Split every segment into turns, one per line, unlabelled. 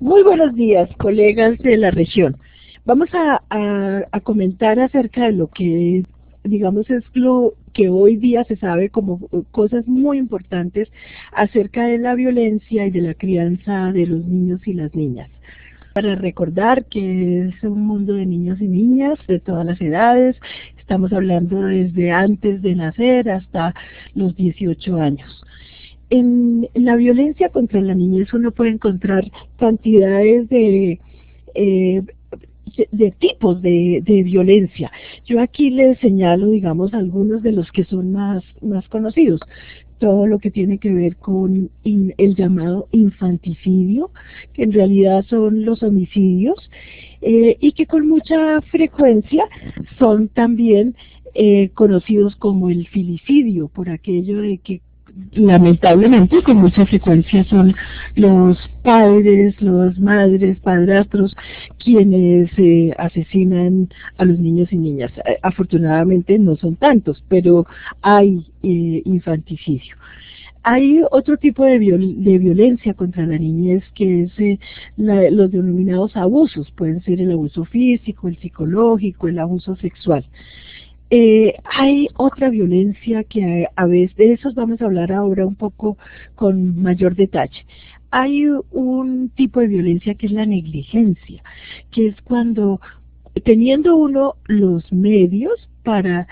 Muy buenos días, colegas de la región. Vamos a comentar acerca de lo que, digamos, es lo que hoy día se sabe como cosas muy importantes acerca de la violencia y de la crianza de los niños y las niñas. Para recordar que es un mundo de niños y niñas de todas las edades, estamos hablando desde antes de nacer hasta los 18 años. En la violencia contra la niñez uno puede encontrar cantidades eh, de tipos de violencia. Yo aquí les señalo, digamos, algunos de los que son más conocidos. Todo lo que tiene que ver con el llamado infanticidio, que en realidad son los homicidios, y que con mucha frecuencia son también conocidos como el filicidio, por aquello de que lamentablemente con mucha frecuencia son los padres, las madres, padrastros quienes asesinan a los niños y niñas. Afortunadamente no son tantos, pero hay infanticidio. Hay otro tipo de violencia contra la niñez que es los denominados abusos. Pueden ser el abuso físico, el psicológico, el abuso sexual. Hay otra violencia que a veces, de esos vamos a hablar ahora un poco con mayor detalle. Hay un tipo de violencia que es la negligencia, que es cuando teniendo uno los medios para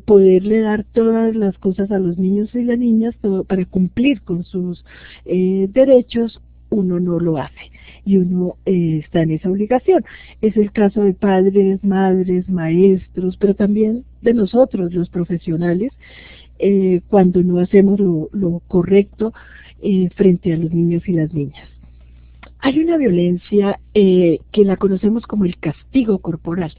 poderle dar todas las cosas a los niños y las niñas, todo, para cumplir con sus derechos, uno no lo hace y uno está en esa obligación. Es el caso de padres, madres, maestros, pero también de nosotros, los profesionales, cuando no hacemos lo correcto frente a los niños y las niñas. Hay una violencia que la conocemos como el castigo corporal.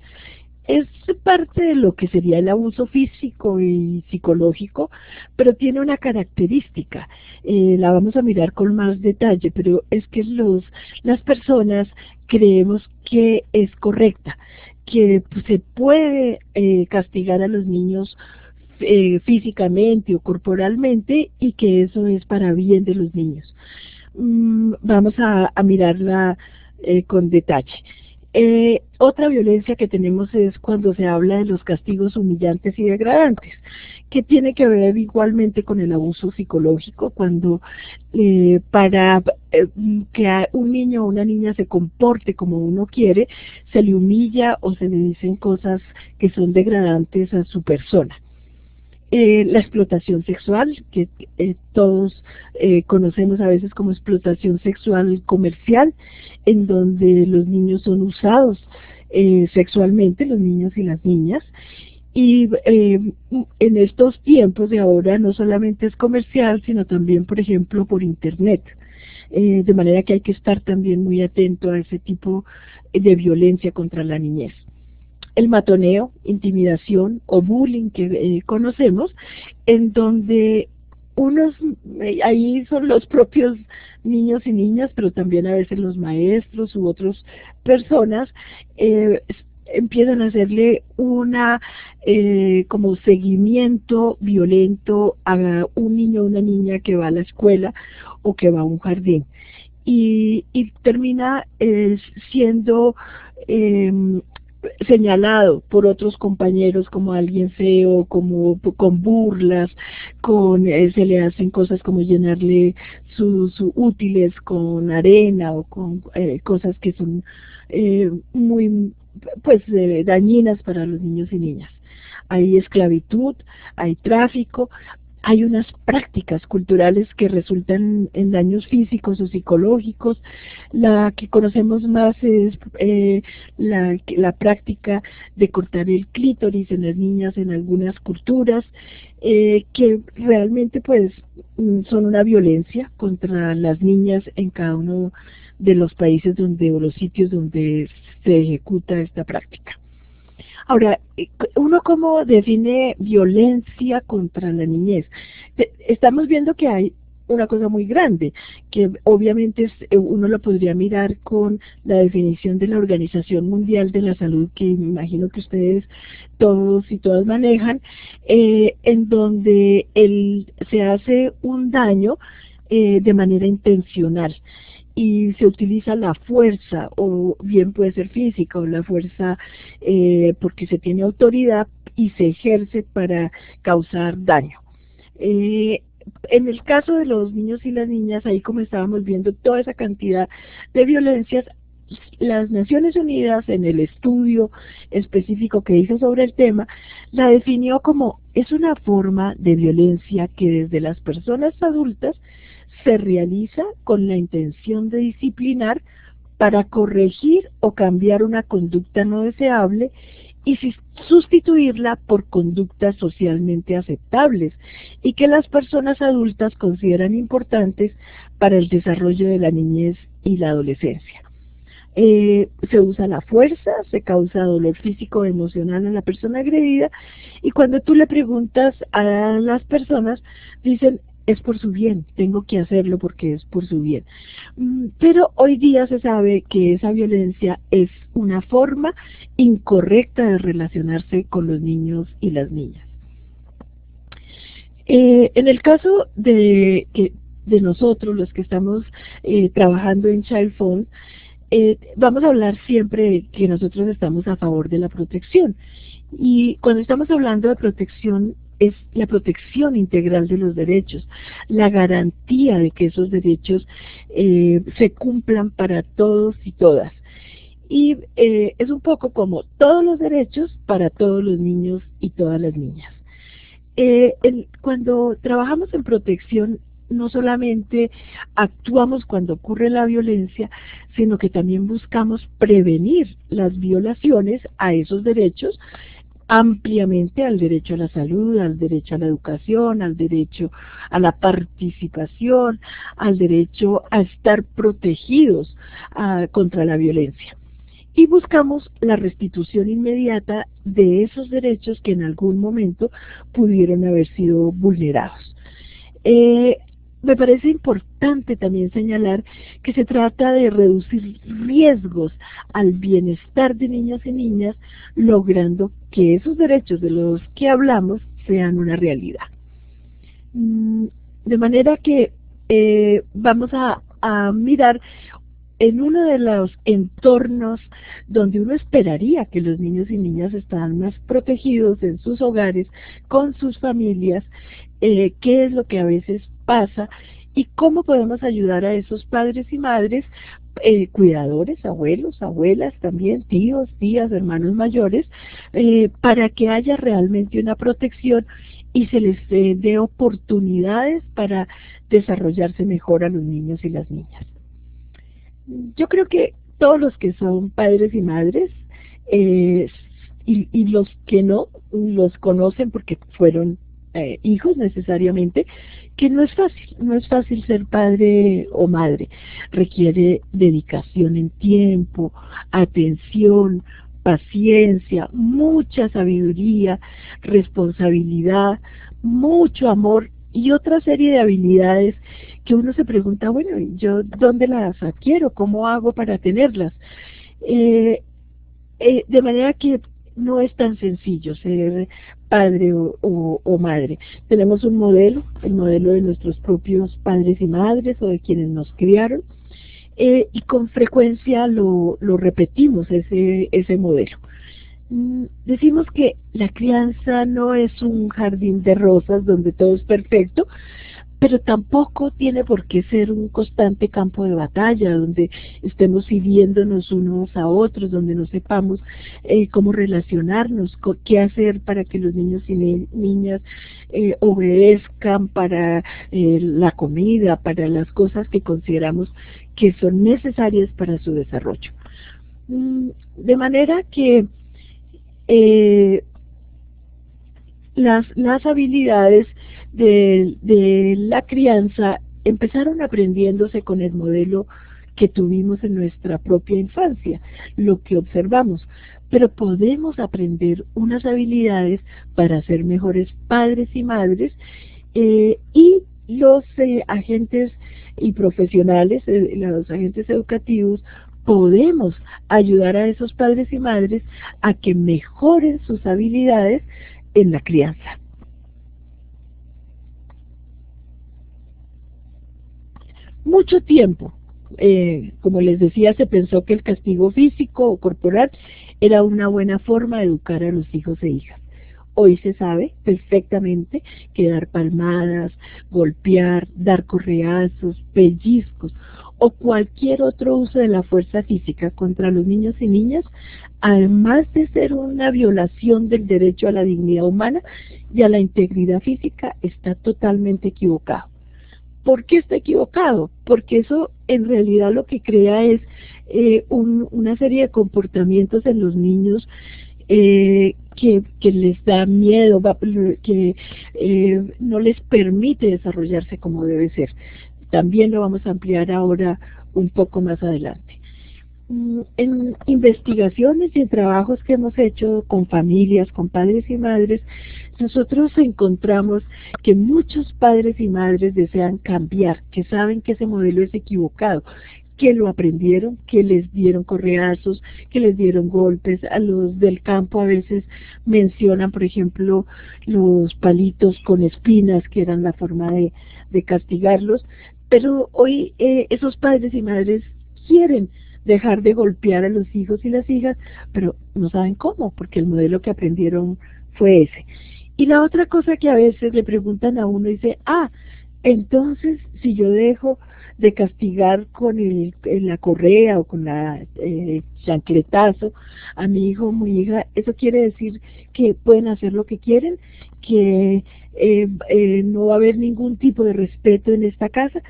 Es parte de lo que sería el abuso físico y psicológico, pero tiene una característica, la vamos a mirar con más detalle, pero es que las personas creemos que es correcta, que se puede castigar a los niños físicamente o corporalmente y que eso es para bien de los niños. Vamos a mirarla con detalle. Otra violencia que tenemos es cuando se habla de los castigos humillantes y degradantes, que tiene que ver igualmente con el abuso psicológico, cuando para que un niño o una niña se comporte como uno quiere, se le humilla o se le dicen cosas que son degradantes a su persona. La explotación sexual, que todos conocemos a veces como explotación sexual comercial, en donde los niños son usados sexualmente, los niños y las niñas, y en estos tiempos de ahora no solamente es comercial, sino también, por ejemplo, por internet. De manera que hay que estar también muy atento a ese tipo de violencia contra la niñez. El matoneo, intimidación o bullying que conocemos, en donde ahí son los propios niños y niñas, pero también a veces los maestros u otras personas empiezan a hacerle como seguimiento violento a un niño o una niña que va a la escuela o que va a un jardín. Y termina siendo señalado por otros compañeros como alguien feo, como con burlas, se le hacen cosas como llenarle sus útiles con arena o con cosas que son muy dañinas para los niños y niñas. Hay esclavitud, hay tráfico, hay unas prácticas culturales que resultan en daños físicos o psicológicos. La que conocemos más es la práctica de cortar el clítoris en las niñas en algunas culturas, que realmente pues son una violencia contra las niñas en cada uno de los países o los sitios donde se ejecuta esta práctica. Ahora, ¿uno cómo define violencia contra la niñez? Estamos viendo que hay una cosa muy grande, que obviamente uno lo podría mirar con la definición de la Organización Mundial de la Salud, que imagino que ustedes todos y todas manejan, en donde se hace un daño de manera intencional. y se utiliza la fuerza, o bien puede ser física, o la fuerza porque se tiene autoridad y se ejerce para causar daño. En el caso de los niños y las niñas, ahí como estábamos viendo toda esa cantidad de violencias, las Naciones Unidas, en el estudio específico que hizo sobre el tema, la definió como es una forma de violencia que desde las personas adultas se realiza con la intención de disciplinar para corregir o cambiar una conducta no deseable y sustituirla por conductas socialmente aceptables y que las personas adultas consideran importantes para el desarrollo de la niñez y la adolescencia. Se usa la fuerza, se causa dolor físico o emocional a la persona agredida, y cuando tú le preguntas a las personas, dicen, es por su bien, tengo que hacerlo porque es por su bien. Pero hoy día se sabe que esa violencia es una forma incorrecta de relacionarse con los niños y las niñas. En el caso de nosotros, los que estamos trabajando en Child Fund, vamos a hablar siempre de que nosotros estamos a favor de la protección. Y cuando estamos hablando de protección, es la protección integral de los derechos, la garantía de que esos derechos se cumplan para todos y todas. Y es un poco como todos los derechos para todos los niños y todas las niñas. Cuando trabajamos en protección, no solamente actuamos cuando ocurre la violencia, sino que también buscamos prevenir las violaciones a esos derechos, ampliamente al derecho a la salud, al derecho a la educación, al derecho a la participación, al derecho a estar protegidos contra la violencia. Y buscamos la restitución inmediata de esos derechos que en algún momento pudieron haber sido vulnerados. Me parece importante también señalar que se trata de reducir riesgos al bienestar de niños y niñas, logrando que esos derechos de los que hablamos sean una realidad. De manera que vamos a mirar en uno de los entornos donde uno esperaría que los niños y niñas están más protegidos en sus hogares, con sus familias, qué es lo que a veces pasa y cómo podemos ayudar a esos padres y madres, cuidadores, abuelos, abuelas también, tíos, tías, hermanos mayores, para que haya realmente una protección y se les dé oportunidades para desarrollarse mejor a los niños y las niñas. Yo creo que todos los que son padres y madres y los que no, los conocen porque fueron hijos necesariamente, que no es fácil ser padre o madre, requiere dedicación en tiempo, atención, paciencia, mucha sabiduría, responsabilidad, mucho amor y otra serie de habilidades que uno se pregunta, bueno, ¿yo dónde las adquiero? ¿Cómo hago para tenerlas? De manera que no es tan sencillo ser padre o madre. Tenemos un modelo, el modelo de nuestros propios padres y madres o de quienes nos criaron, y con frecuencia lo repetimos, ese modelo. Decimos que la crianza no es un jardín de rosas donde todo es perfecto, pero tampoco tiene por qué ser un constante campo de batalla, donde estemos hiriéndonos unos a otros, donde no sepamos cómo relacionarnos, qué hacer para que los niños y niñas obedezcan para la comida, para las cosas que consideramos que son necesarias para su desarrollo. De manera que las habilidades de la crianza empezaron aprendiéndose con el modelo que tuvimos en nuestra propia infancia, lo que observamos, pero podemos aprender unas habilidades para ser mejores padres y madres, y los agentes y profesionales, los agentes educativos, podemos ayudar a esos padres y madres a que mejoren sus habilidades en la crianza. Mucho tiempo como les decía, se pensó que el castigo físico o corporal era una buena forma de educar a los hijos e hijas. Hoy se sabe perfectamente que dar palmadas, golpear, dar correazos, pellizcos o cualquier otro uso de la fuerza física contra los niños y niñas, además de ser una violación del derecho a la dignidad humana y a la integridad física, está totalmente equivocado. ¿Por qué está equivocado? Porque eso en realidad lo que crea es una serie de comportamientos en los niños que les da miedo, que no les permite desarrollarse como debe ser. También lo vamos a ampliar ahora un poco más adelante. En investigaciones y en trabajos que hemos hecho con familias, con padres y madres, nosotros encontramos que muchos padres y madres desean cambiar, que saben que ese modelo es equivocado, que lo aprendieron, que les dieron correazos, que les dieron golpes. A los del campo a veces mencionan, por ejemplo, los palitos con espinas, que eran la forma de castigarlos, pero hoy esos padres y madres quieren dejar de golpear a los hijos y las hijas, pero no saben cómo, porque el modelo que aprendieron fue ese. Y la otra cosa que a veces le preguntan a uno, dice, entonces si yo dejo de castigar con la correa o con la chancletazo a mi hijo o mi hija, eso quiere decir que pueden hacer lo que quieren, que no va a haber ningún tipo de respeto en esta casa,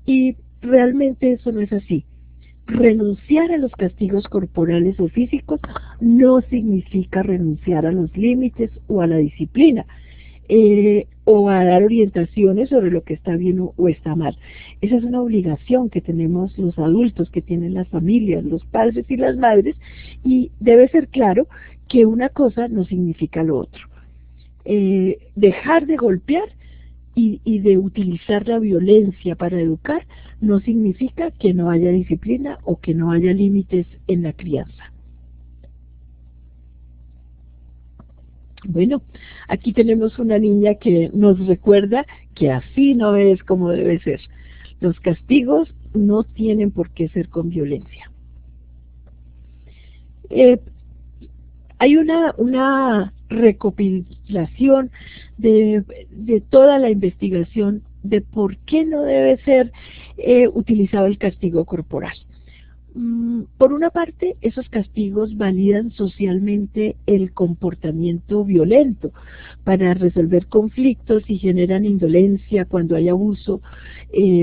y realmente eso no es así. Renunciar a los castigos corporales o físicos no significa renunciar a los límites o a la disciplina, o a dar orientaciones sobre lo que está bien o está mal. Esa es una obligación que tenemos los adultos, que tienen las familias, los padres y las madres, y debe ser claro que una cosa no significa lo otro. Dejar de golpear y de utilizar la violencia para educar no significa que no haya disciplina o que no haya límites en la crianza. Bueno, aquí tenemos una niña que nos recuerda que así no es como debe ser. Los castigos no tienen por qué ser con violencia. Hay una recopilación de toda la investigación de por qué no debe ser utilizado el castigo corporal. Por una parte, esos castigos validan socialmente el comportamiento violento para resolver conflictos y generan indolencia cuando hay abuso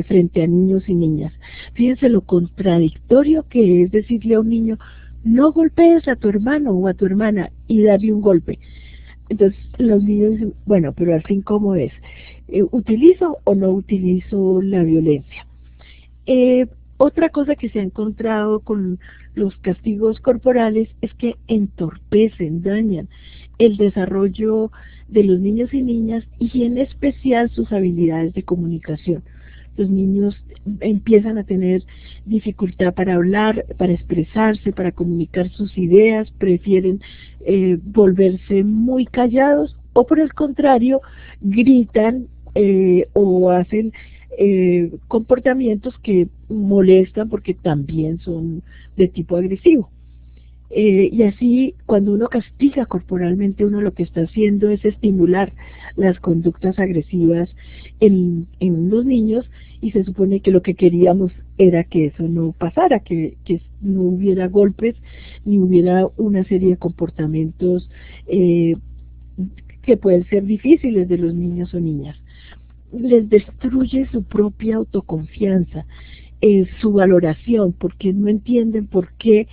frente a niños y niñas. Fíjense lo contradictorio que es decirle a un niño, no golpees a tu hermano o a tu hermana, y darle un golpe. Entonces los niños dicen, bueno, pero al fin, ¿cómo es? ¿Utilizo o no utilizo la violencia? Otra cosa que se ha encontrado con los castigos corporales es que entorpecen, dañan el desarrollo de los niños y niñas, y en especial sus habilidades de comunicación. Los niños empiezan a tener dificultad para hablar, para expresarse, para comunicar sus ideas, prefieren volverse muy callados, o por el contrario, gritan o hacen comportamientos que molestan porque también son de tipo agresivo. Y así, cuando uno castiga corporalmente, uno lo que está haciendo es estimular las conductas agresivas en los niños, y se supone que lo que queríamos era que eso no pasara, que no hubiera golpes, ni hubiera una serie de comportamientos que pueden ser difíciles de los niños o niñas. Les destruye su propia autoconfianza, su valoración, porque no entienden por qué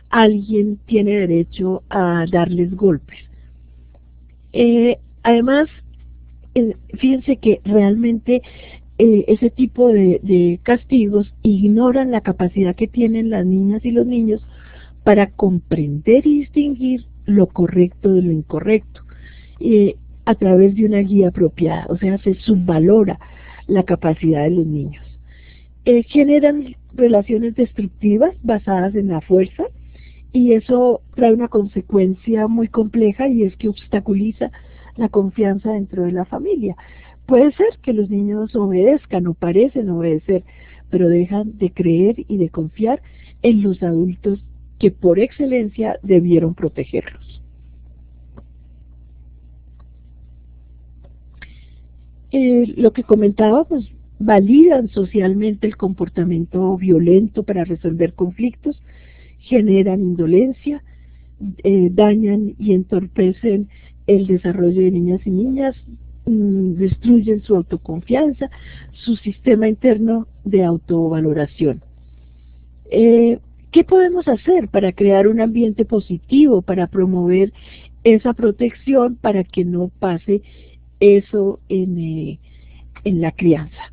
alguien tiene derecho a darles golpes. Además, fíjense que realmente ese tipo de castigos ignoran la capacidad que tienen las niñas y los niños para comprender y distinguir lo correcto de lo incorrecto a través de una guía apropiada. O sea, se subvalora la capacidad de los niños. Generan relaciones destructivas basadas en la fuerza, y eso trae una consecuencia muy compleja, y es que obstaculiza la confianza dentro de la familia. Puede ser que los niños obedezcan o parecen obedecer, pero dejan de creer y de confiar en los adultos que por excelencia debieron protegerlos. Lo que comentábamos, validan socialmente el comportamiento violento para resolver conflictos, generan indolencia, dañan y entorpecen el desarrollo de niñas y niñas, destruyen su autoconfianza, su sistema interno de autovaloración. ¿Qué podemos hacer para crear un ambiente positivo, para promover esa protección, para que no pase eso en la crianza?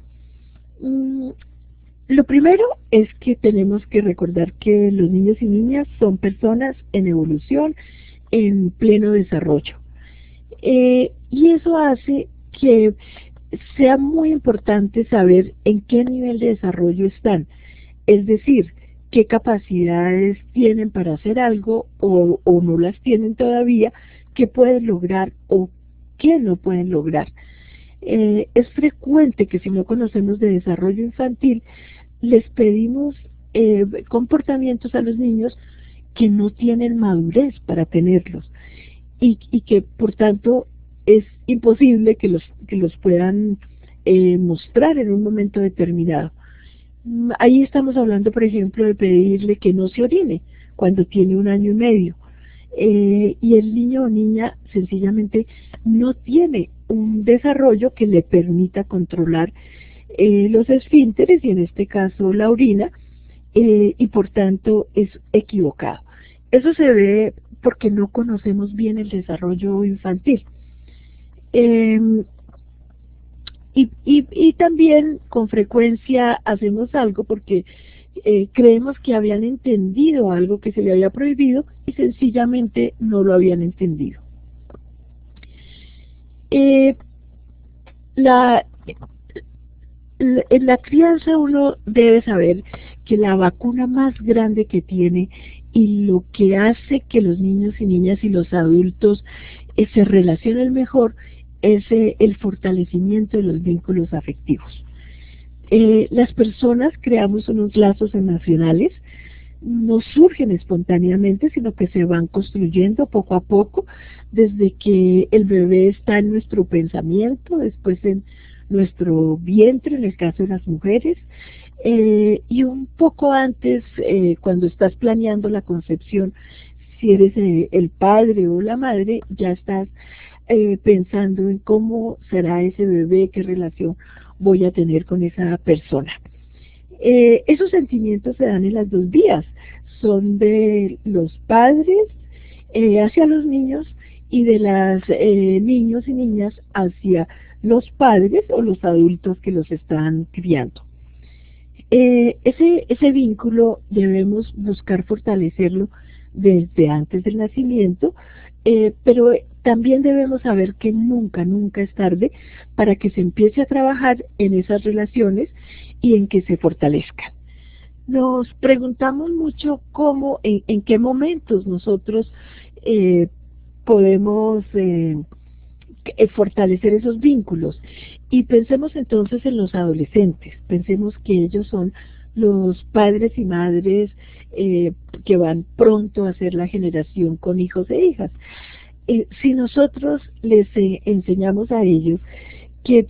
Lo primero es que tenemos que recordar que los niños y niñas son personas en evolución, en pleno desarrollo. Y eso hace que sea muy importante saber en qué nivel de desarrollo están, es decir, qué capacidades tienen para hacer algo o no las tienen todavía, qué pueden lograr o qué no pueden lograr. Es frecuente que si no conocemos de desarrollo infantil, les pedimos comportamientos a los niños que no tienen madurez para tenerlos y que por tanto es imposible que los puedan mostrar en un momento determinado. Ahí estamos hablando, por ejemplo, de pedirle que no se orine cuando tiene 1 año y medio. Y el niño o niña sencillamente no tiene un desarrollo que le permita controlar los esfínteres, y en este caso la orina, y por tanto es equivocado. Eso se ve porque no conocemos bien el desarrollo infantil. Y también con frecuencia hacemos algo porque creemos que habían entendido algo que se le había prohibido y sencillamente no lo habían entendido. En la crianza uno debe saber que la vacuna más grande que tiene y lo que hace que los niños y niñas y los adultos se relacionen mejor es el fortalecimiento de los vínculos afectivos. Las personas creamos unos lazos emocionales, no surgen espontáneamente, sino que se van construyendo poco a poco, desde que el bebé está en nuestro pensamiento, después en nuestro vientre, en el caso de las mujeres, y un poco antes, cuando estás planeando la concepción, si eres el padre o la madre, ya estás pensando en cómo será ese bebé, qué relación voy a tener con esa persona. Esos sentimientos se dan en las dos vías, son de los padres hacia los niños y de los niños y niñas hacia los padres o los adultos que los están criando. Ese vínculo debemos buscar fortalecerlo desde antes del nacimiento, pero también debemos saber que nunca es tarde para que se empiece a trabajar en esas relaciones y en que se fortalezcan. Nos preguntamos mucho cómo, en qué momentos nosotros podemos fortalecer esos vínculos. Y pensemos entonces en los adolescentes, pensemos que ellos son los padres y madres que van pronto a ser la generación con hijos e hijas. Si nosotros les enseñamos a ellos que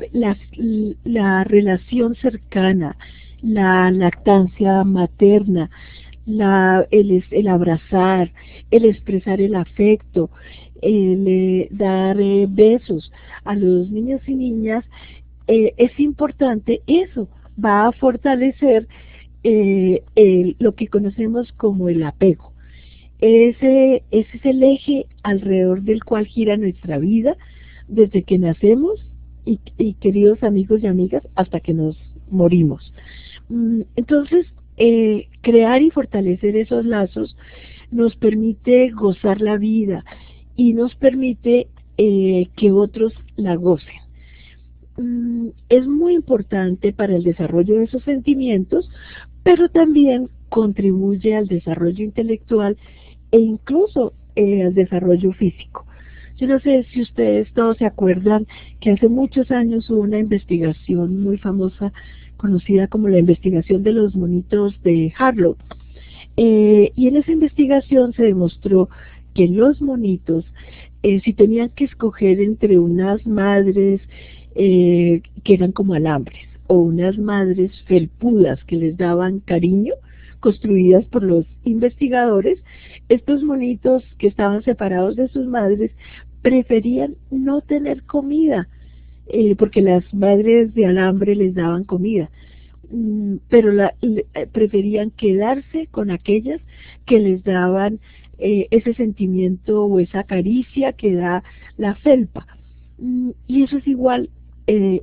la relación cercana, la lactancia materna, el abrazar, el expresar el afecto, el dar besos a los niños y niñas, es importante, eso va a fortalecer lo que conocemos como el apego. Ese es el eje alrededor del cual gira nuestra vida desde que nacemos y queridos amigos y amigas, hasta que nos morimos. Entonces, crear y fortalecer esos lazos nos permite gozar la vida y nos permite que otros la gocen. Es muy importante para el desarrollo de esos sentimientos, pero también contribuye al desarrollo intelectual e incluso al desarrollo físico. Yo no sé si ustedes todos se acuerdan que hace muchos años hubo una investigación muy famosa conocida como la investigación de los monitos de Harlow. Y en esa investigación se demostró que los monitos, si tenían que escoger entre unas madres que eran como alambres o unas madres felpudas que les daban cariño, construidas por los investigadores, estos monitos que estaban separados de sus madres preferían no tener comida, porque las madres de alambre les daban comida, pero preferían quedarse con aquellas que les daban ese sentimiento o esa caricia que da la felpa. Y eso es igual,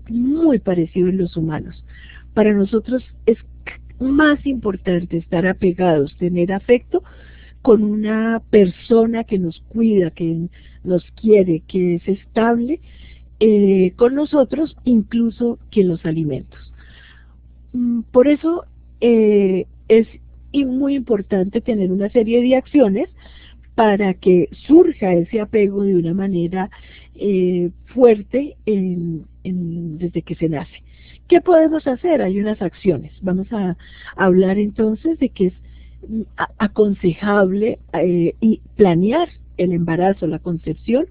muy parecido en los humanos. Para nosotros es más importante estar apegados, tener afecto con una persona que nos cuida, que nos quiere, que es estable con nosotros, incluso que los alimentos. Por eso es muy importante tener una serie de acciones para que surja ese apego de una manera fuerte desde que se nace. ¿Qué podemos hacer? Hay unas acciones. Vamos a hablar entonces de que es aconsejable y planear el embarazo, la concepción,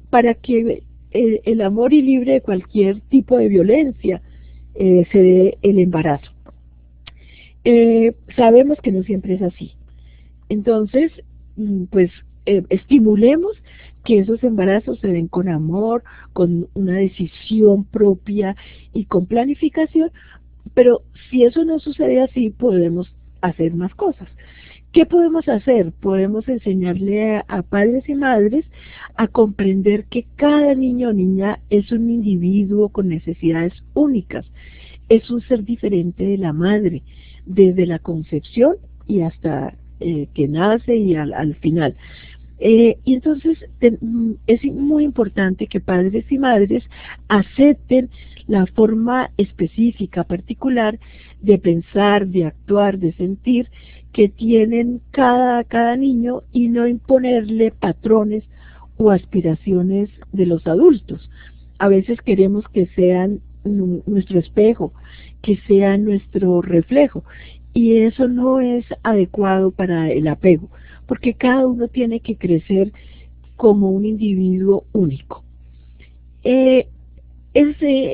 para que el amor y libre de cualquier tipo de violencia se dé el embarazo. Sabemos que no siempre es así. Entonces, pues estimulemos que esos embarazos se den con amor, con una decisión propia y con planificación, pero si eso no sucede así, podemos hacer más cosas. ¿Qué podemos hacer? Podemos enseñarle a padres y madres a comprender que cada niño o niña es un individuo con necesidades únicas, es un ser diferente de la madre, desde la concepción y hasta que nace y al final. Y entonces es muy importante que padres y madres acepten la forma específica, particular, de pensar, de actuar, de sentir que tienen cada niño y no imponerle patrones o aspiraciones de los adultos. A veces queremos que sean nuestro espejo, que sean nuestro reflejo, y eso no es adecuado para el apego, porque cada uno tiene que crecer como un individuo único. Es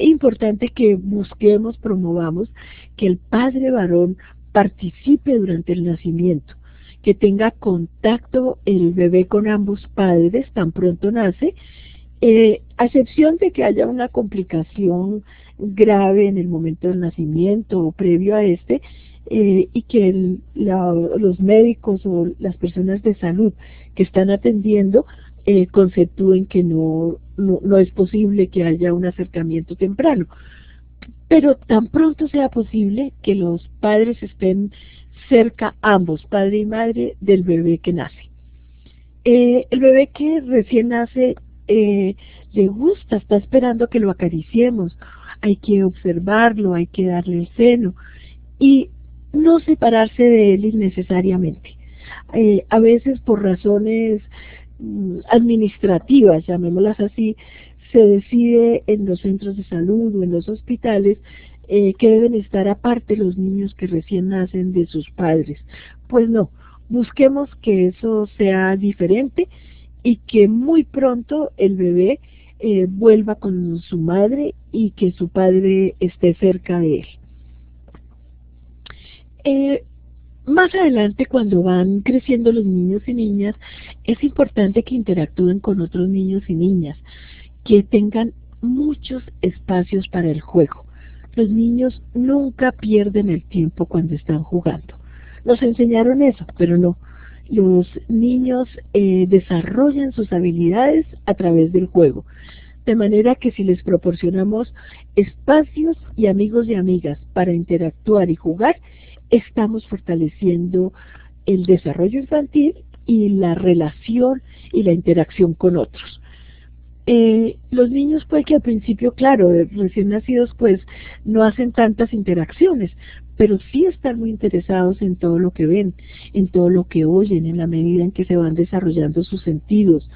importante que busquemos, promovamos que el padre varón participe durante el nacimiento, que tenga contacto el bebé con ambos padres tan pronto nace, a excepción de que haya una complicación grave en el momento del nacimiento o previo a este, y que los médicos o las personas de salud que están atendiendo conceptúen que no es posible que haya un acercamiento temprano. Pero tan pronto sea posible que los padres estén cerca, ambos, padre y madre, del bebé que nace. El bebé que recién nace le gusta, está esperando que lo acariciemos, hay que observarlo, hay que darle el seno y no separarse de él innecesariamente. A veces por razones administrativas, llamémoslas así, se decide en los centros de salud o en los hospitales que deben estar aparte los niños que recién nacen de sus padres. Pues no, busquemos que eso sea diferente y que muy pronto el bebé vuelva con su madre y que su padre esté cerca de él. Más adelante, cuando van creciendo los niños y niñas, es importante que interactúen con otros niños y niñas, que tengan muchos espacios para el juego. Los niños nunca pierden el tiempo cuando están jugando. Nos enseñaron eso, pero no. Los niños desarrollan sus habilidades a través del juego. De manera que si les proporcionamos espacios y amigos y amigas para interactuar y jugar, estamos fortaleciendo el desarrollo infantil y la relación y la interacción con otros. Los niños puede que al principio, claro, recién nacidos, pues no hacen tantas interacciones, pero sí están muy interesados en todo lo que ven, en todo lo que oyen, en la medida en que se van desarrollando sus sentidos.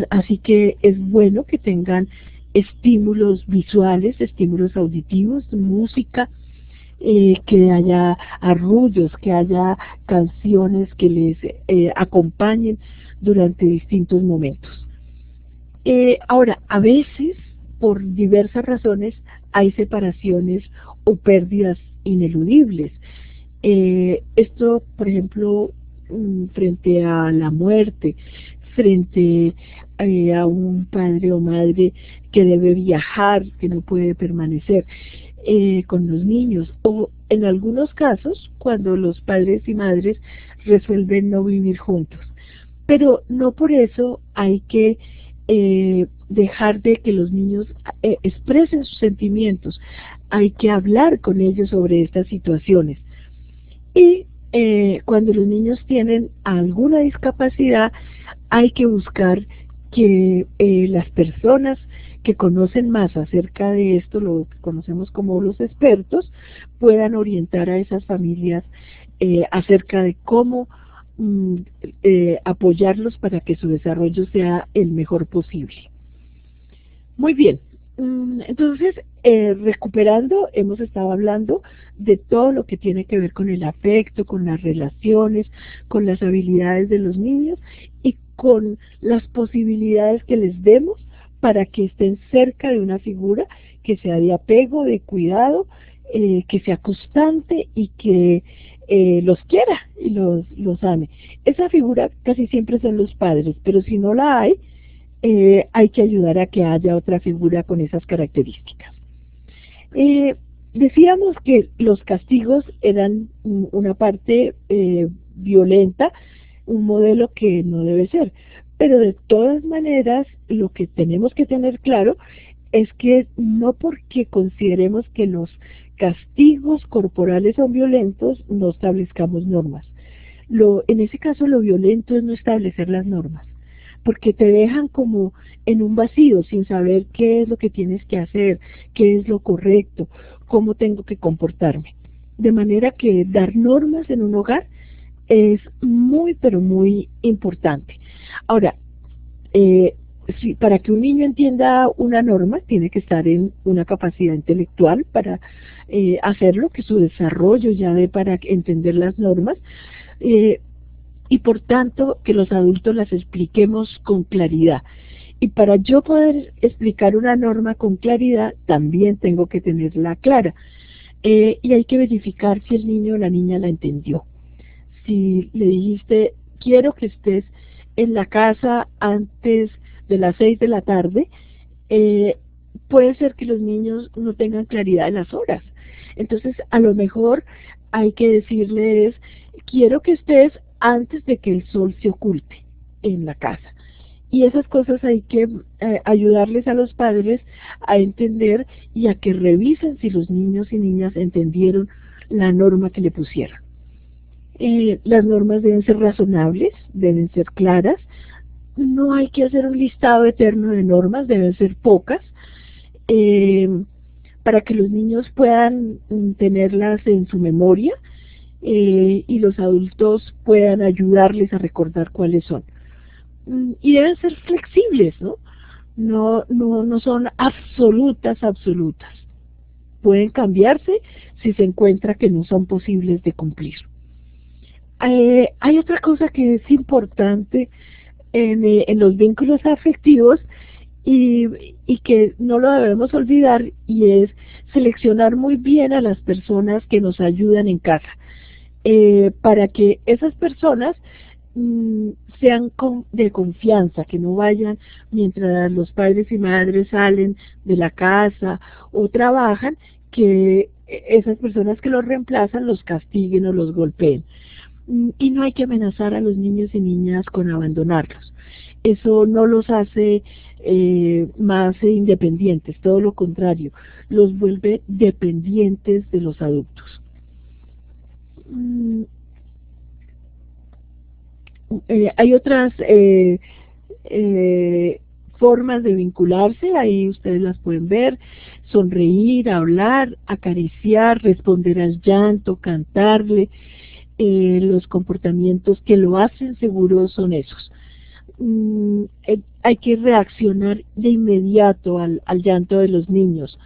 Así que es bueno que tengan estímulos visuales, estímulos auditivos, música, que haya arrullos, que haya canciones que les acompañen durante distintos momentos. Ahora, a veces, por diversas razones, hay separaciones o pérdidas ineludibles. Esto, por ejemplo, frente a la muerte, frente a un padre o madre que debe viajar, que no puede permanecer con los niños, o en algunos casos, cuando los padres y madres resuelven no vivir juntos. Pero no por eso hay que dejar de que los niños expresen sus sentimientos. Hay que hablar con ellos sobre estas situaciones. Y cuando los niños tienen alguna discapacidad, hay que buscar que las personas que conocen más acerca de esto, lo que conocemos como los expertos, puedan orientar a esas familias acerca de cómo apoyarlos para que su desarrollo sea el mejor posible. Muy bien, entonces, recuperando, hemos estado hablando de todo lo que tiene que ver con el afecto, con las relaciones, con las habilidades de los niños y con las posibilidades que les demos para que estén cerca de una figura que sea de apego, de cuidado, que sea constante y que los quiera y los ame. Esa figura casi siempre son los padres, pero si no la hay que ayudar a que haya otra figura con esas características. Decíamos que los castigos eran una parte violenta, un modelo que no debe ser, pero de todas maneras lo que tenemos que tener claro es que no porque consideremos que los castigos corporales son violentos, no establezcamos normas. En ese caso lo violento es no establecer las normas, porque te dejan como en un vacío, sin saber qué es lo que tienes que hacer, qué es lo correcto, cómo tengo que comportarme. De manera que dar normas en un hogar es muy, pero muy importante. Ahora, para que un niño entienda una norma, tiene que estar en una capacidad intelectual para hacerlo, que su desarrollo ya dé para entender las normas, y por tanto que los adultos las expliquemos con claridad. Y para yo poder explicar una norma con claridad, también tengo que tenerla clara. Y hay que verificar si el niño o la niña la entendió. Si le dijiste, quiero que estés en la casa antes de las 6 de la tarde, puede ser que los niños no tengan claridad en las horas. Entonces, a lo mejor hay que decirles, quiero que estés antes de que el sol se oculte en la casa. Y esas cosas hay que ayudarles a los padres a entender y a que revisen si los niños y niñas entendieron la norma que le pusieron. Las normas deben ser razonables, deben ser claras. No hay que hacer un listado eterno de normas, deben ser pocas, para que los niños puedan tenerlas en su memoria y los adultos puedan ayudarles a recordar cuáles son. Y deben ser flexibles, ¿no? No son absolutas. Pueden cambiarse si se encuentra que no son posibles de cumplir. Hay otra cosa que es importante en los vínculos afectivos y que no lo debemos olvidar, y es seleccionar muy bien a las personas que nos ayudan en casa, para que esas personas sean de confianza, que no vayan mientras los padres y madres salen de la casa o trabajan, que esas personas que los reemplazan los castiguen o los golpeen. Y no hay que amenazar a los niños y niñas con abandonarlos. Eso no los hace más independientes, todo lo contrario, los vuelve dependientes de los adultos. Hay otras formas de vincularse, ahí ustedes las pueden ver: sonreír, hablar, acariciar, responder al llanto, cantarle. Los comportamientos que lo hacen seguro son esos. hay que reaccionar de inmediato al llanto de los niños.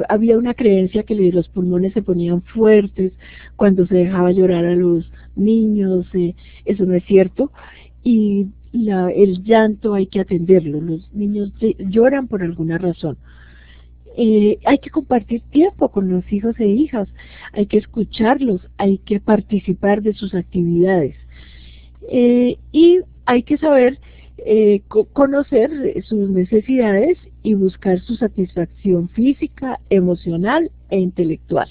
Había una creencia que los pulmones se ponían fuertes cuando se dejaba llorar a los niños. Eso no es cierto, y el llanto hay que atenderlo. Los niños lloran por alguna razón. Hay que compartir tiempo con los hijos e hijas, hay que escucharlos, hay que participar de sus actividades, y hay que saber conocer sus necesidades y buscar su satisfacción física, emocional e intelectual.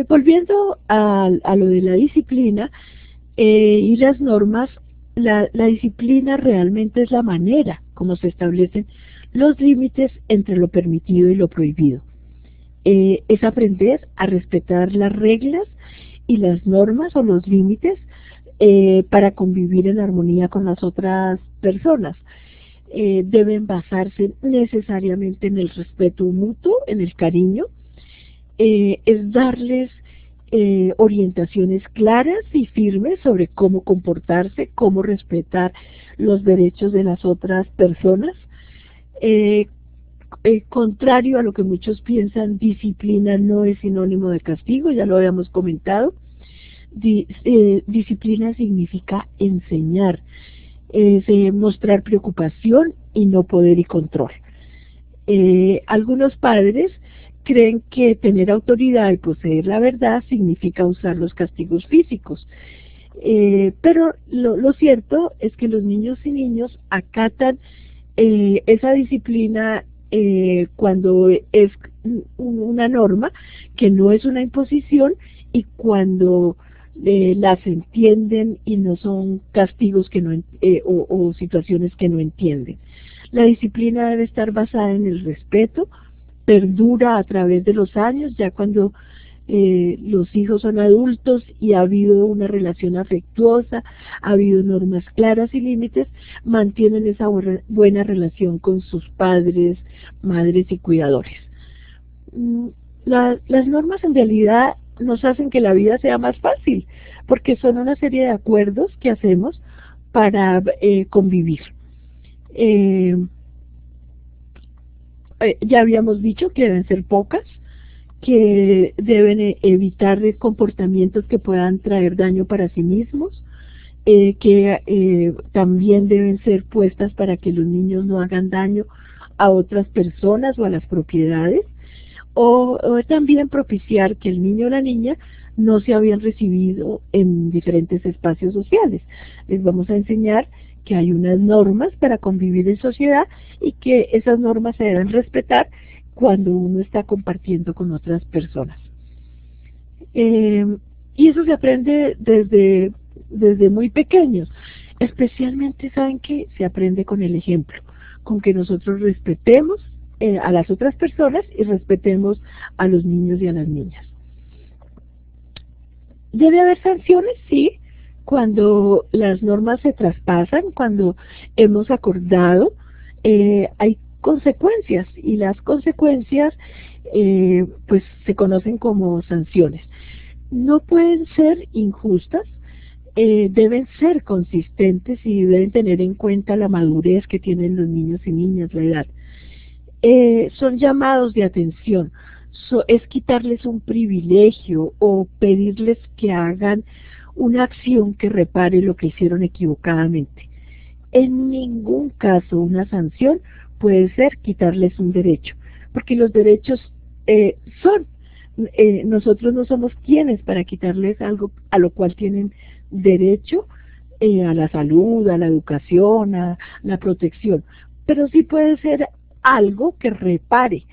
Volviendo a lo de la disciplina y las normas, la disciplina realmente es la manera como se establecen los límites entre lo permitido y lo prohibido. Es aprender a respetar las reglas y las normas o los límites para convivir en armonía con las otras personas. Deben basarse necesariamente en el respeto mutuo, en el cariño. Es darles orientaciones claras y firmes sobre cómo comportarse, cómo respetar los derechos de las otras personas. Contrario a lo que muchos piensan, disciplina no es sinónimo de castigo, ya lo habíamos comentado. Disciplina significa enseñar, mostrar preocupación y no poder y control. Algunos padres creen que tener autoridad y poseer la verdad significa usar los castigos físicos, pero lo cierto es que los niños y niños acatan esa disciplina cuando es una norma, que no es una imposición, y cuando las entienden y no son castigos que no, o situaciones que no entienden. La disciplina debe estar basada en el respeto, perdura a través de los años, ya cuando los hijos son adultos y ha habido una relación afectuosa, ha habido normas claras y límites, mantienen esa buena relación con sus padres, madres y cuidadores. Las normas en realidad nos hacen que la vida sea más fácil, porque son una serie de acuerdos que hacemos para convivir. Ya habíamos dicho que deben ser pocas, que deben evitar comportamientos que puedan traer daño para sí mismos, que también deben ser puestas para que los niños no hagan daño a otras personas o a las propiedades, o también propiciar que el niño o la niña no se habían recibido en diferentes espacios sociales. Les vamos a enseñar que hay unas normas para convivir en sociedad y que esas normas se deben respetar cuando uno está compartiendo con otras personas. Y eso se aprende desde muy pequeños. Especialmente, ¿saben qué? Se aprende con el ejemplo, con que nosotros respetemos a las otras personas y respetemos a los niños y a las niñas. ¿Debe haber sanciones? Sí, cuando las normas se traspasan, cuando hemos acordado, hay consecuencias, y las consecuencias pues se conocen como sanciones. No pueden ser injustas, deben ser consistentes y deben tener en cuenta la madurez que tienen los niños y niñas, la edad. Son llamados de atención, es quitarles un privilegio o pedirles que hagan una acción que repare lo que hicieron equivocadamente. En ningún caso una sanción puede ser quitarles un derecho, porque los derechos nosotros no somos quienes para quitarles algo a lo cual tienen derecho, a la salud, a la educación, a la protección, pero sí puede ser algo que repare.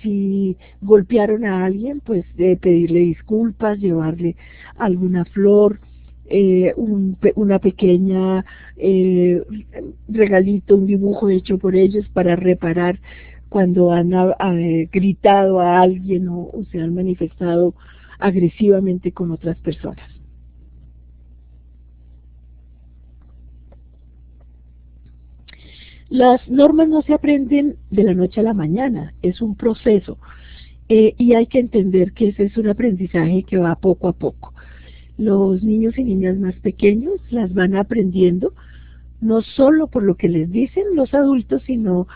Si golpearon a alguien, pues pedirle disculpas, llevarle alguna flor, una pequeña regalito, un dibujo hecho por ellos para reparar cuando han gritado a alguien o se han manifestado agresivamente con otras personas. Las normas no se aprenden de la noche a la mañana, es un proceso, y hay que entender que ese es un aprendizaje que va poco a poco. Los niños y niñas más pequeños las van aprendiendo no solo por lo que les dicen los adultos, sino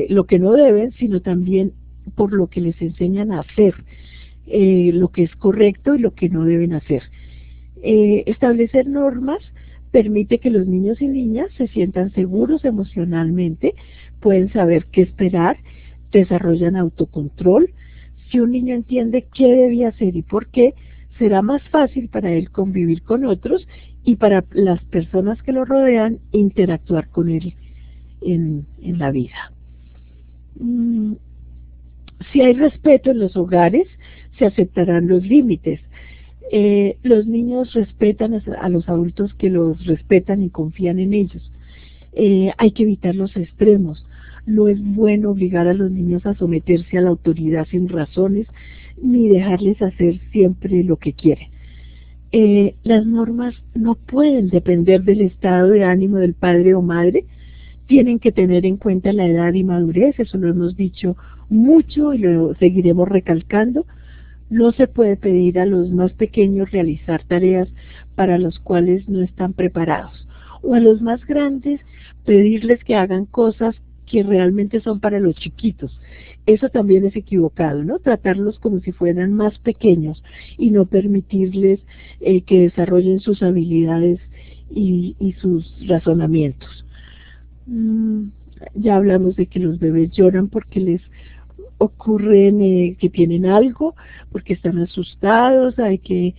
lo que no deben, sino también por lo que les enseñan a hacer, lo que es correcto y lo que no deben hacer. Establecer normas permite que los niños y niñas se sientan seguros emocionalmente, pueden saber qué esperar, desarrollan autocontrol. Si un niño entiende qué debe hacer y por qué, será más fácil para él convivir con otros y para las personas que lo rodean interactuar con él en la vida. Si hay respeto en los hogares, se aceptarán los límites. Los niños respetan a los adultos que los respetan y confían en ellos. Hay que evitar los extremos. No es bueno obligar a los niños a someterse a la autoridad sin razones, ni dejarles hacer siempre lo que quieren. Las normas no pueden depender del estado de ánimo del padre o madre, tienen que tener en cuenta la edad y madurez, eso lo hemos dicho mucho y lo seguiremos recalcando. No se puede pedir a los más pequeños realizar tareas para las cuales no están preparados, o a los más grandes pedirles que hagan cosas que realmente son para los chiquitos. Eso también es equivocado, ¿no? Tratarlos como si fueran más pequeños y no permitirles que desarrollen sus habilidades y sus razonamientos. Ya hablamos de que los bebés lloran porque les ocurren que tienen algo, porque están asustados, hay que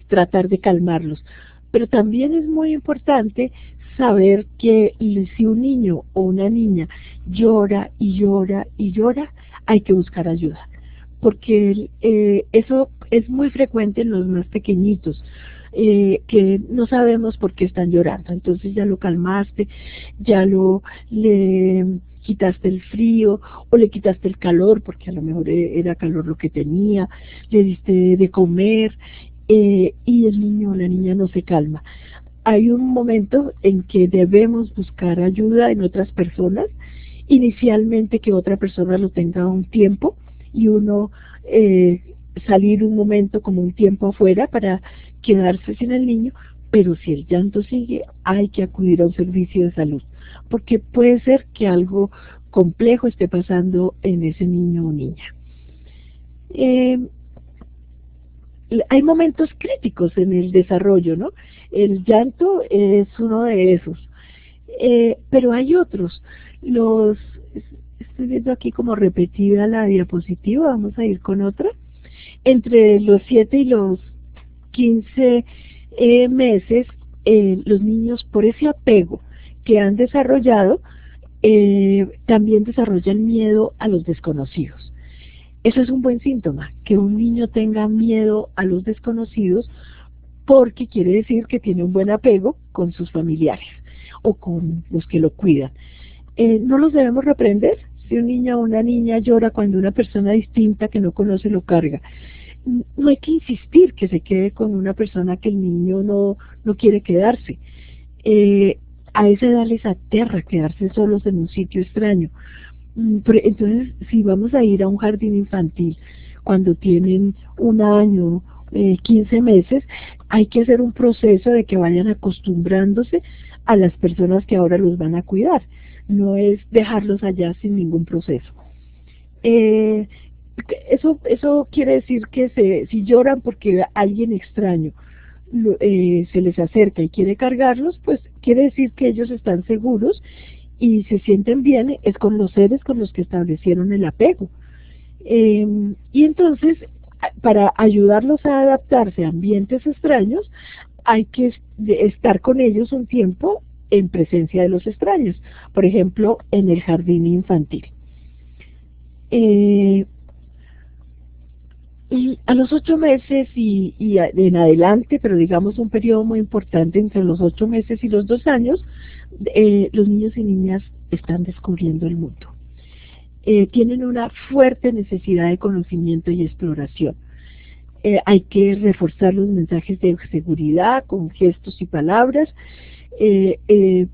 tratar de calmarlos. Pero también es muy importante saber que si un niño o una niña llora y llora y llora, hay que buscar ayuda, porque eso es muy frecuente en los más pequeñitos, que no sabemos por qué están llorando. Entonces ya lo calmaste, ya le quitaste el frío o le quitaste el calor, porque a lo mejor era calor lo que tenía, le diste de comer y el niño o la niña no se calma. Hay un momento en que debemos buscar ayuda en otras personas, inicialmente que otra persona lo tenga un tiempo y uno salir un momento como un tiempo afuera para quedarse sin el niño, pero si el llanto sigue hay que acudir a un servicio de salud, porque puede ser que algo complejo esté pasando en ese niño o niña. Hay momentos críticos en el desarrollo, ¿no? El llanto es uno de esos, pero hay otros. Estoy viendo aquí como repetida la diapositiva, vamos a ir con otra. Entre los 7 y los 15 meses, los niños, por ese apego que han desarrollado, también desarrollan miedo a los desconocidos. Eso es un buen síntoma, que un niño tenga miedo a los desconocidos, porque quiere decir que tiene un buen apego con sus familiares o con los que lo cuidan. No los debemos reprender. Si un niño o una niña llora cuando una persona distinta que no conoce lo carga, no hay que insistir que se quede con una persona que el niño no quiere quedarse. A esa edad les aterra quedarse solos en un sitio extraño. Entonces, si vamos a ir a un jardín infantil cuando tienen 1 año, 15 meses, hay que hacer un proceso de que vayan acostumbrándose a las personas que ahora los van a cuidar. No es dejarlos allá sin ningún proceso. Eso quiere decir que si lloran porque alguien extraño se les acerca y quiere cargarlos, pues quiere decir que ellos están seguros y se sienten bien, es con los seres con los que establecieron el apego. Y entonces, para ayudarlos a adaptarse a ambientes extraños, hay que estar con ellos un tiempo en presencia de los extraños, por ejemplo, en el jardín infantil. Y a los 8 meses y en adelante, pero digamos un periodo muy importante entre los 8 meses y los 2 años, los niños y niñas están descubriendo el mundo. Tienen una fuerte necesidad de conocimiento y exploración. Hay que reforzar los mensajes de seguridad con gestos y palabras.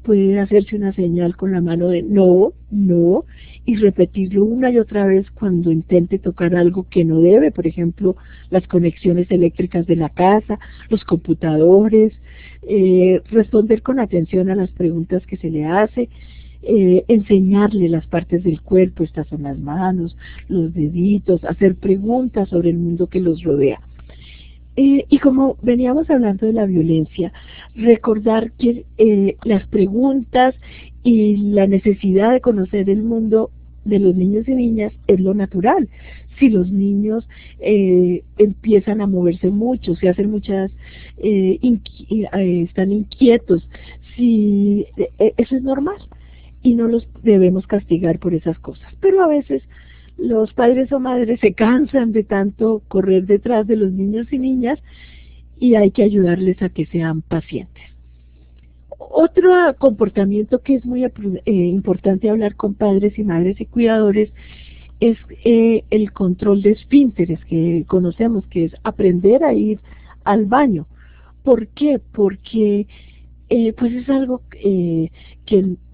puede hacerse una señal con la mano de no, no, y repetirlo una y otra vez cuando intente tocar algo que no debe, por ejemplo, las conexiones eléctricas de la casa, los computadores, responder con atención a las preguntas que se le hace, enseñarle las partes del cuerpo, estas son las manos, los deditos, hacer preguntas sobre el mundo que los rodea. Y como veníamos hablando de la violencia, recordar que las preguntas y la necesidad de conocer el mundo de los niños y niñas es lo natural. Si los niños empiezan a moverse mucho, si hacen muchas, están inquietos, si eso es normal y no los debemos castigar por esas cosas. Pero a veces los padres o madres se cansan de tanto correr detrás de los niños y niñas y hay que ayudarles a que sean pacientes. Otro comportamiento que es muy importante hablar con padres y madres y cuidadores es el control de esfínteres, que conocemos que es aprender a ir al baño. ¿Por qué? Porque pues es algo que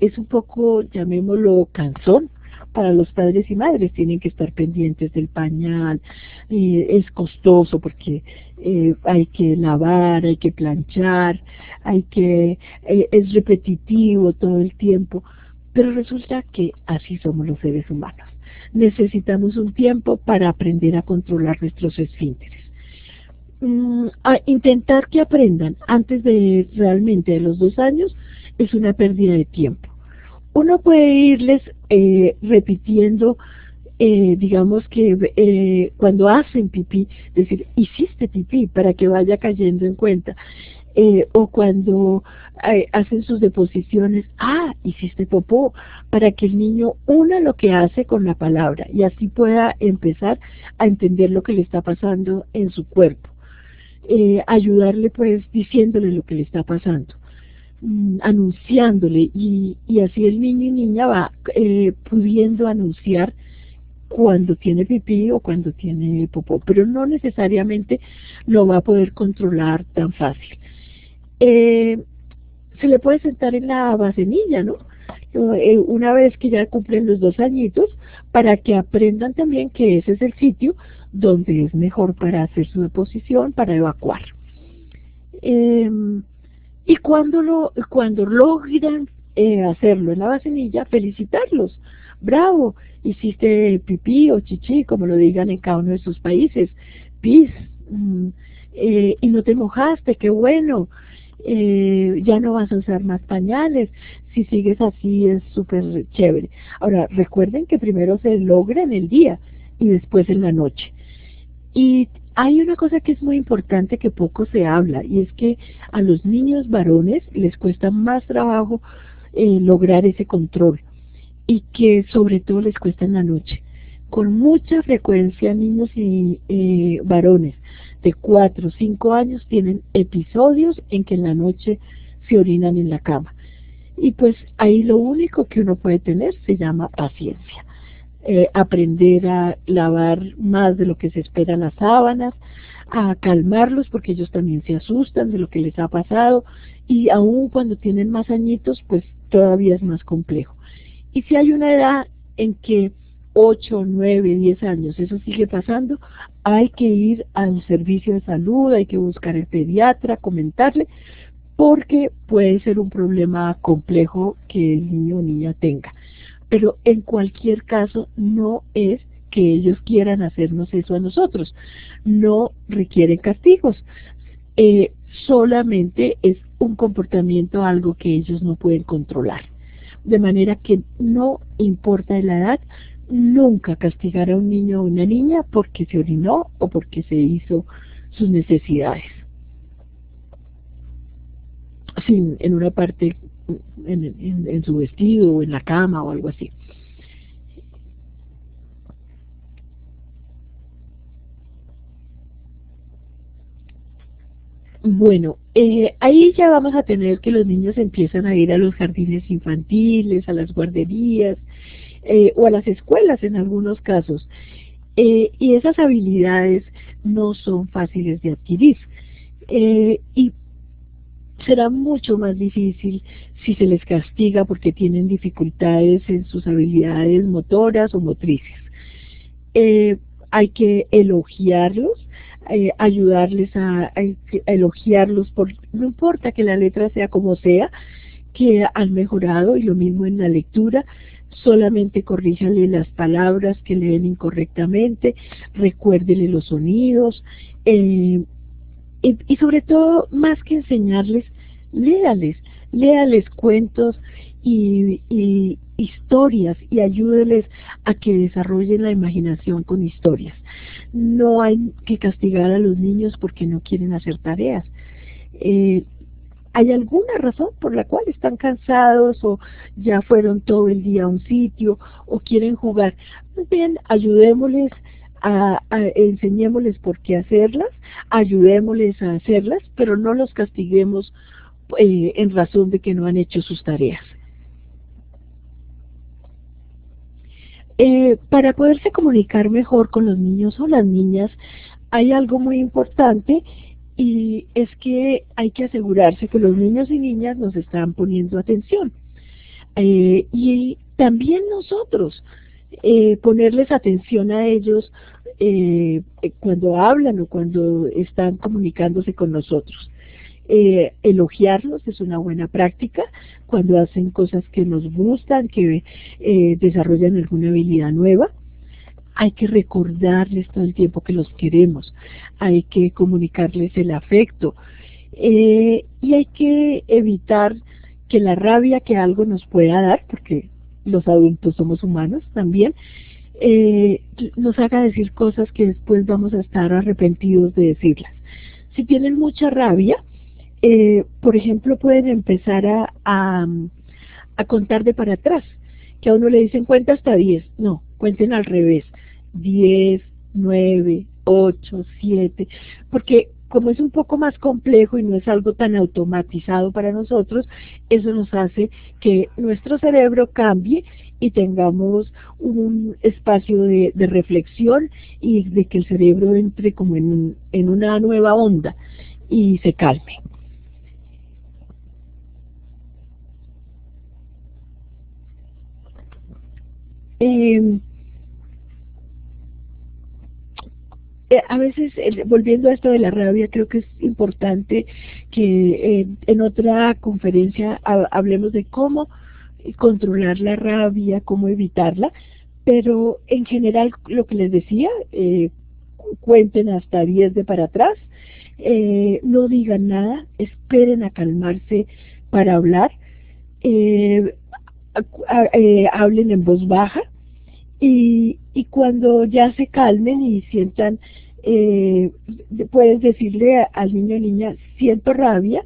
es un poco, llamémoslo, cansón para los padres y madres. Tienen que estar pendientes del pañal, es costoso porque hay que lavar, hay que planchar, es repetitivo todo el tiempo, pero resulta que así somos los seres humanos. Necesitamos un tiempo para aprender a controlar nuestros esfínteres. A intentar que aprendan antes de realmente de los 2 años es una pérdida de tiempo. Uno puede irles repitiendo, digamos que cuando hacen pipí, decir, hiciste pipí, para que vaya cayendo en cuenta. O cuando hacen sus deposiciones, hiciste popó, para que el niño una lo que hace con la palabra y así pueda empezar a entender lo que le está pasando en su cuerpo. Ayudarle pues diciéndole lo que le está pasando, anunciándole y así el niño y niña va pudiendo anunciar cuando tiene pipí o cuando tiene popó, pero no necesariamente lo va a poder controlar tan fácil. Se le puede sentar en la vasenilla, ¿no? Una vez que ya cumplen los 2 añitos, para que aprendan también que ese es el sitio donde es mejor para hacer su deposición, para evacuar. Y cuando logran hacerlo en la vasenilla, felicitarlos. Bravo, hiciste pipí o chichi, como lo digan en cada uno de sus países. Pis, y no te mojaste, qué bueno. Ya no vas a usar más pañales, si sigues así es súper chévere. Ahora, recuerden que primero se logra en el día y después en la noche. Y hay una cosa que es muy importante que poco se habla, y es que a los niños varones les cuesta más trabajo lograr ese control, y que sobre todo les cuesta en la noche. Con mucha frecuencia niños y varones de 4 o 5 años tienen episodios en que en la noche se orinan en la cama. Y pues ahí lo único que uno puede tener se llama paciencia. Aprender a lavar más de lo que se espera las sábanas, a calmarlos porque ellos también se asustan de lo que les ha pasado, y aún cuando tienen más añitos pues todavía es más complejo. Y si hay una edad en que 8, 9, 10 años eso sigue pasando, hay que ir al servicio de salud, hay que buscar al pediatra, comentarle, porque puede ser un problema complejo que el niño o niña tenga. Pero en cualquier caso no es que ellos quieran hacernos eso a nosotros, no requieren castigos, solamente es un comportamiento, algo que ellos no pueden controlar. De manera que no importa la edad, nunca castigar a un niño o una niña porque se orinó o porque se hizo sus necesidades. Sí, en una parte, en su vestido o en la cama o algo así. Bueno, ahí ya vamos a tener que los niños empiezan a ir a los jardines infantiles, a las guarderías o a las escuelas en algunos casos. Y esas habilidades no son fáciles de adquirir. Y será mucho más difícil si se les castiga porque tienen dificultades en sus habilidades motoras o motrices. Eh, Hay que elogiarlos, ayudarles a elogiarlos, no importa que la letra sea como sea, que han mejorado, y lo mismo en la lectura. Solamente corríjale las palabras que leen incorrectamente, recuérdele los sonidos, y sobre todo, más que enseñarles, léales cuentos y historias, y ayúdeles a que desarrollen la imaginación con historias. No hay que castigar a los niños porque no quieren hacer tareas. Eh, ¿Hay alguna razón por la cual están cansados o ya fueron todo el día a un sitio o quieren jugar? Pues bien, ayudémosles, enseñémosles por qué hacerlas, ayudémosles a hacerlas, pero no los castiguemos en razón de que no han hecho sus tareas. Para poderse comunicar mejor con los niños o las niñas, hay algo muy importante, y es que hay que asegurarse que los niños y niñas nos están poniendo atención. Y también nosotros, ponerles atención a ellos cuando hablan o cuando están comunicándose con nosotros. Elogiarlos es una buena práctica cuando hacen cosas que nos gustan, que desarrollan alguna habilidad nueva. Hay que recordarles todo el tiempo que los queremos, hay que comunicarles el afecto, y hay que evitar que la rabia que algo nos pueda dar, porque los adultos somos humanos también, nos haga decir cosas que después vamos a estar arrepentidos de decirlas. Si tienen mucha rabia, por ejemplo, pueden empezar a contar de para atrás, que a uno le dicen cuenta hasta 10, no, cuenten al revés, 10, 9, 8, 7, porque como es un poco más complejo y no es algo tan automatizado para nosotros, eso nos hace que nuestro cerebro cambie y tengamos un espacio de reflexión, y de que el cerebro entre como en una nueva onda y se calme. Eh, a veces, volviendo a esto de la rabia, creo que es importante que en otra conferencia hablemos de cómo controlar la rabia, cómo evitarla, pero en general lo que les decía, cuenten hasta 10 de para atrás, no digan nada, esperen a calmarse para hablar, eh, hablen en voz baja, y cuando ya se calmen y sientan, eh, puedes decirle al niño o niña, siento rabia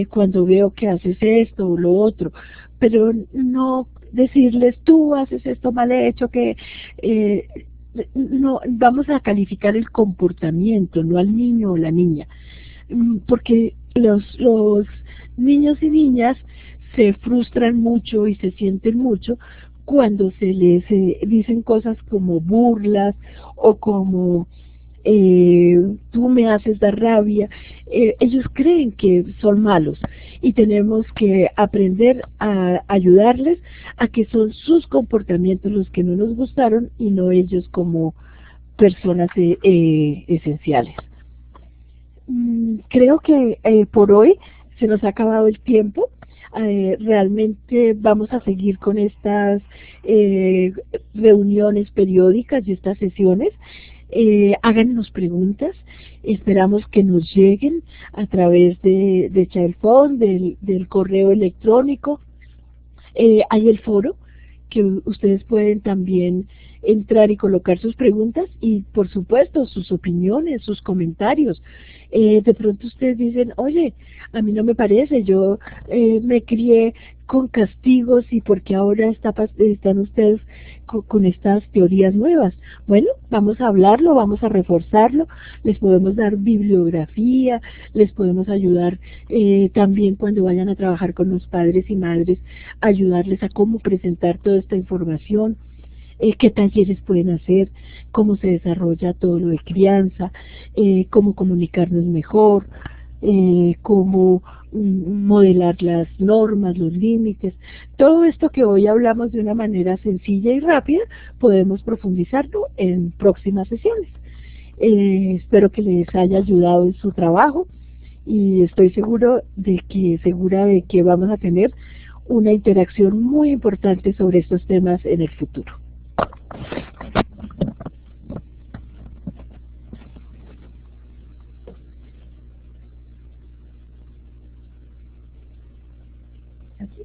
cuando veo que haces esto o lo otro, pero no decirles, tú haces esto mal hecho, que no, vamos a calificar el comportamiento, no al niño o la niña, porque los niños y niñas se frustran mucho y se sienten mucho cuando se les dicen cosas como burlas o como tú me haces dar rabia. Ellos creen que son malos, y tenemos que aprender a ayudarles a que son sus comportamientos los que no nos gustaron y no ellos como personas esenciales. Creo que por hoy se nos ha acabado el tiempo. Realmente vamos a seguir con estas reuniones periódicas y estas sesiones. Háganos preguntas, esperamos que nos lleguen a través de Childphone, del correo electrónico. Hay el foro, que ustedes pueden también entrar y colocar sus preguntas y, por supuesto, sus opiniones, sus comentarios. De pronto ustedes dicen, oye, a mí no me parece, yo me crié con castigos, y porque ahora están ustedes con estas teorías nuevas. Bueno, vamos a hablarlo, vamos a reforzarlo, les podemos dar bibliografía, les podemos ayudar también cuando vayan a trabajar con los padres y madres, ayudarles a cómo presentar toda esta información, qué talleres pueden hacer, cómo se desarrolla todo lo de crianza, cómo comunicarnos mejor. cómo modelar las normas, los límites. Todo esto que hoy hablamos de una manera sencilla y rápida, podemos profundizarlo en próximas sesiones. Espero que les haya ayudado en su trabajo y estoy segura de que vamos a tener una interacción muy importante sobre estos temas en el futuro. Aquí.